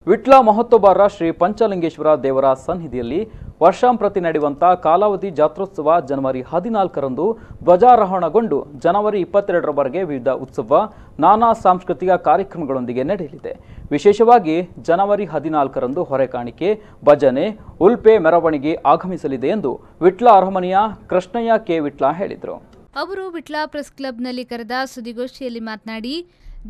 ವಿಟ್ಲ ಮಹೋತ್ಸವರ ಶ್ರೀ ಪಂಚಲಿಂಗೇಶ್ವರ ದೇವರ ಸನ್ನಿಧಿಯಲ್ಲಿ ವರ್ಷಾಂಪ್ರತಿ ನಡೆಯುವಂಥ ಕಾಲಾವಧಿ ಜಾತ್ರೋತ್ಸವ ಜನವರಿ 14ರಂದು ಧ್ವಜಾರೋಹಣಗೊಂಡು ಜನವರಿ 22ರವರೆಗೆ ವಿವಿಧ ಉತ್ಸವ ನಾನಾ ಸಾಂಸ್ಕೃತಿಕ ಕಾರ್ಯಕ್ರಮಗಳೊಂದಿಗೆ ನಡೆಯಲಿದೆ. ವಿಶೇಷವಾಗಿ ಜನವರಿ 14ರಂದು ಹೊರೆಕಾಣಿಕೆ, ಭಜನೆ, ಉಲ್ಪೆ ಮೆರವಣಿಗೆ ಆಗಮಿಸಲಿದೆ ಎಂದು ವಿಟ್ಲ ಅರಮನೆಯ ಕೃಷ್ಣಯ್ಯ ಕೆ ವಿಟ್ಲ ಹೇಳಿದರು. ಅವರು ವಿಟ್ಲ ಪ್ರೆಸ್ ಕ್ಲಬ್ನಲ್ಲಿ ಕರೆದ ಸುದ್ದಿಗೋಷ್ಠಿಯಲ್ಲಿ ಮಾತನಾಡಿ,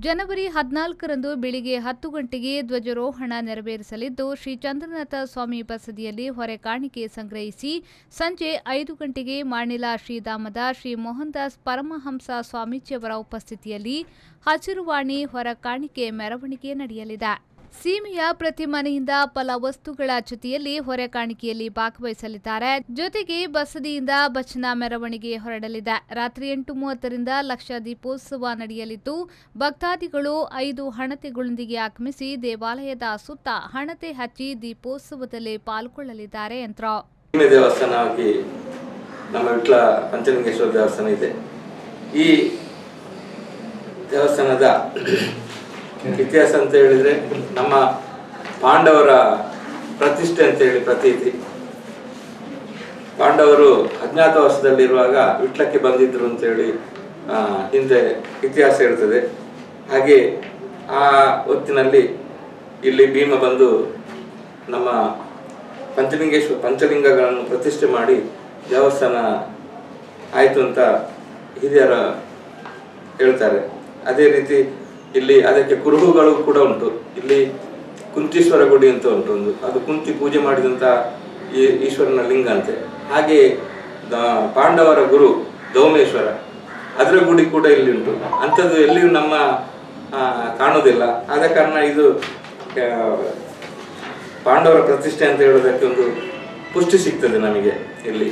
ಜನವರಿ 14ರಂದು ಬೆಳಿಗ್ಗೆ 10 ಗಂಟೆಗೆ ಧ್ವಜಾರೋಹಣ ನೆರವೇರಿಸಲಿದ್ದು, ಶ್ರೀ ಚಂದ್ರನಾಥ ಸ್ವಾಮಿ ಬಸದಿಯಲ್ಲಿ ಹೊರೆ ಕಾಣಿಕೆ ಸಂಗ್ರಹಿಸಿ ಸಂಜೆ 5 ಗಂಟೆಗೆ ಮಾಣಿಲ ಶ್ರೀಧಾಮದ ಶ್ರೀ ಮೋಹನದಾಸ್ ಪರಮಹಂಸ ಸ್ವಾಮೀಜಿಯವರ ಉಪಸ್ಥಿತಿಯಲ್ಲಿ ಹಸಿರುವಾಣಿ ಹೊರ ಕಾಣಿಕೆ ಮೆರವಣಿಗೆ ನಡೆಯಲಿದೆ. ಸೀಮೆಯ ಪ್ರತಿ ಮನೆಯಿಂದ ಫಲವಸ್ತುಗಳ ಜೊತೆಯಲ್ಲಿ ಹೊರೆ ಕಾಣಿಕೆಯಲ್ಲಿ ಭಾಗವಹಿಸಲಿದ್ದಾರೆ. ಜೊತೆಗೆ ಬಸದಿಯಿಂದ ಭಜನಾ ಮೆರವಣಿಗೆ ಹೊರಡಲಿದೆ. ರಾತ್ರಿ 8:30ರಿಂದ ಲಕ್ಷ ದೀಪೋತ್ಸವ ನಡೆಯಲಿದ್ದು, ಭಕ್ತಾದಿಗಳು 5 ಹಣತೆಗಳೊಂದಿಗೆ ಆಗಮಿಸಿ ದೇವಾಲಯದ ಸುತ್ತ ಹಣತೆ ಹಚ್ಚಿ ದೀಪೋತ್ಸವದಲ್ಲಿ ಪಾಲ್ಗೊಳ್ಳಲಿದ್ದಾರೆ ಎಂದರು. ದೇವಸ್ಥಾನವಾಗಿ ನಮ್ಮ ವಿಟ್ಲ ಪಂಚಲಿಂಗೇಶ್ವರ ದೇವಸ್ಥಾನ ಇದೆ. ಈ ದೇವಸ್ಥಾನದ ಇತಿಹಾಸ ಅಂತ ಹೇಳಿದ್ರೆ ನಮ್ಮ ಪಾಂಡವರ ಪ್ರತಿಷ್ಠೆ ಅಂತ ಹೇಳಿ ಪ್ರತೀತಿ. ಪಾಂಡವರು ಅಜ್ಞಾತವಾಸದಲ್ಲಿರುವಾಗ ವಿಟ್ಲಕ್ಕೆ ಬಂದಿದ್ರು ಅಂತ ಹೇಳಿ ಹಿಂದೆ ಇತಿಹಾಸ ಇರ್ತದೆ. ಹಾಗೆ ಆ ಹೊತ್ತಿನಲ್ಲಿ ಇಲ್ಲಿ ಭೀಮ ಬಂದು ನಮ್ಮ ಪಂಚಲಿಂಗಗಳನ್ನು ಪ್ರತಿಷ್ಠೆ ಮಾಡಿ ದೇವಸ್ಥಾನ ಆಯಿತು ಅಂತ ಹಿರಿಯರ ಹೇಳ್ತಾರೆ. ಅದೇ ರೀತಿ ಇಲ್ಲಿ ಅದಕ್ಕೆ ಕುರುಹುಗಳು ಕೂಡ ಉಂಟು. ಇಲ್ಲಿ ಕುಂತೀಶ್ವರ ಗುಡಿ ಅಂತ ಉಂಟು, ಅದು ಕುಂತಿ ಪೂಜೆ ಮಾಡಿದಂಥ ಈಶ್ವರನ ಲಿಂಗ ಅಂತೆ. ಹಾಗೆ ಪಾಂಡವರ ಗುರು ಧೌಮೇಶ್ವರ, ಅದರ ಗುಡಿ ಕೂಡ ಇಲ್ಲಿ ಉಂಟು. ಅಂಥದ್ದು ಎಲ್ಲಿಯೂ ನಮ್ಮ ಕಾಣೋದಿಲ್ಲ. ಆದ ಕಾರಣ ಇದು ಪಾಂಡವರ ಪ್ರತಿಷ್ಠೆ ಅಂತ ಹೇಳೋದಕ್ಕೆ ಒಂದು ಪುಷ್ಟಿ ಸಿಗ್ತದೆ ನಮಗೆ ಇಲ್ಲಿ.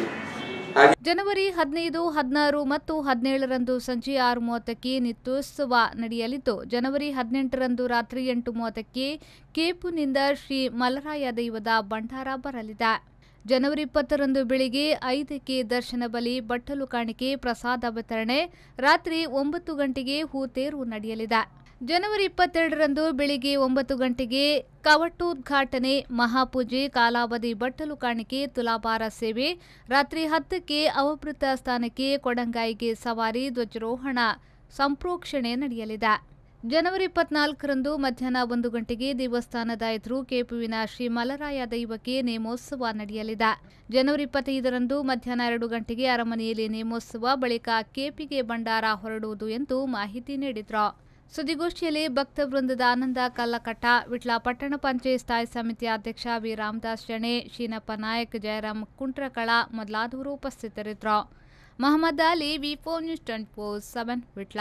ಜನವರಿ 15, 16 ಮತ್ತು 17ರಂದು ಸಂಜೆ 6:30ಕ್ಕೆ ನಿತ್ಯೋತ್ಸವ ನಡೆಯಲಿದ್ದು, ಜನವರಿ 18ರಂದು ರಾತ್ರಿ 8:30ಕ್ಕೆ ಕೇಪುನಿಂದ ಶ್ರೀ ಮಲರಾಯ ದೈವದ ಭಂಡಾರ ಬರಲಿದೆ. ಜನವರಿ 20ರಂದು ಬೆಳಿಗ್ಗೆ 5ಕ್ಕೆ ದರ್ಶನ ಬಲಿ, ಬಟ್ಟಲು ಕಾಣಿಕೆ, ಪ್ರಸಾದ ವಿತರಣೆ, ರಾತ್ರಿ 9 ಗಂಟೆಗೆ ಹೂತೇರು ನಡೆಯಲಿದೆ. ಜನವರಿ 22ರಂದು ಬೆಳಿಗ್ಗೆ 9 ಗಂಟೆಗೆ ಕವಟೋದ್ಘಾಟನೆ, ಮಹಾಪೂಜೆ, ಕಾಲಾವಧಿ ಬಟ್ಟಲು ಕಾಣಿಕೆ, ತುಲಾಭಾರ ಸೇವೆ, ರಾತ್ರಿ 10ಕ್ಕೆ ಅವಭೃತ ಸ್ಥಾನಕ್ಕೆ ಕೊಡಂಗಾಯಿಗೆ ಸವಾರಿ, ಧ್ವಜಾರೋಹಣ ಸಂಪ್ರೋಕ್ಷಣೆ ನಡೆಯಲಿದೆ. ಜನವರಿ 24ರಂದು ಮಧ್ಯಾಹ್ನ 1 ಗಂಟೆಗೆ ದೇವಸ್ಥಾನದ ಎದುರು ಕೇಪುವಿನ ಶ್ರೀ ಮಲರಾಯ ದೈವಕ್ಕೆ ನೇಮೋತ್ಸವ ನಡೆಯಲಿದೆ. ಜನವರಿ 25ರಂದು ಮಧ್ಯಾಹ್ನ 2 ಗಂಟೆಗೆ ಅರಮನೆಯಲ್ಲಿ ನೇಮೋತ್ಸವ, ಬಳಿಕ ಕೇಪಿಗೆ ಭಂಡಾರ ಹೊರಡುವುದು ಎಂದು ಮಾಹಿತಿ ನೀಡಿದರು. ಸುದ್ದಿಗೋಷ್ಠಿಯಲ್ಲಿ ಭಕ್ತ ವೃಂದದ ಆನಂದ ಕಲ್ಲಕಟ್ಟ, ವಿಟ್ಲ ಪಟ್ಟಣ ಪಂಚಾಯತ್ ಸ್ಥಾಯಿ ಸಮಿತಿ ಅಧ್ಯಕ್ಷ ವಿ ರಾಮದಾಸ್ ಜಣೆ, ಶೀನಪ್ಪ ನಾಯಕ್, ಜಯರಾಮ್ ಕುಂಟ್ರಕಳ ಮೊದಲಾದವರು ಉಪಸ್ಥಿತರಿದ್ದರು. ಮೊಹಮ್ಮದ್ ಅಲಿ, ವಿ4 ನ್ಯೂಸ್ 24/7 ವಿಟ್ಲ.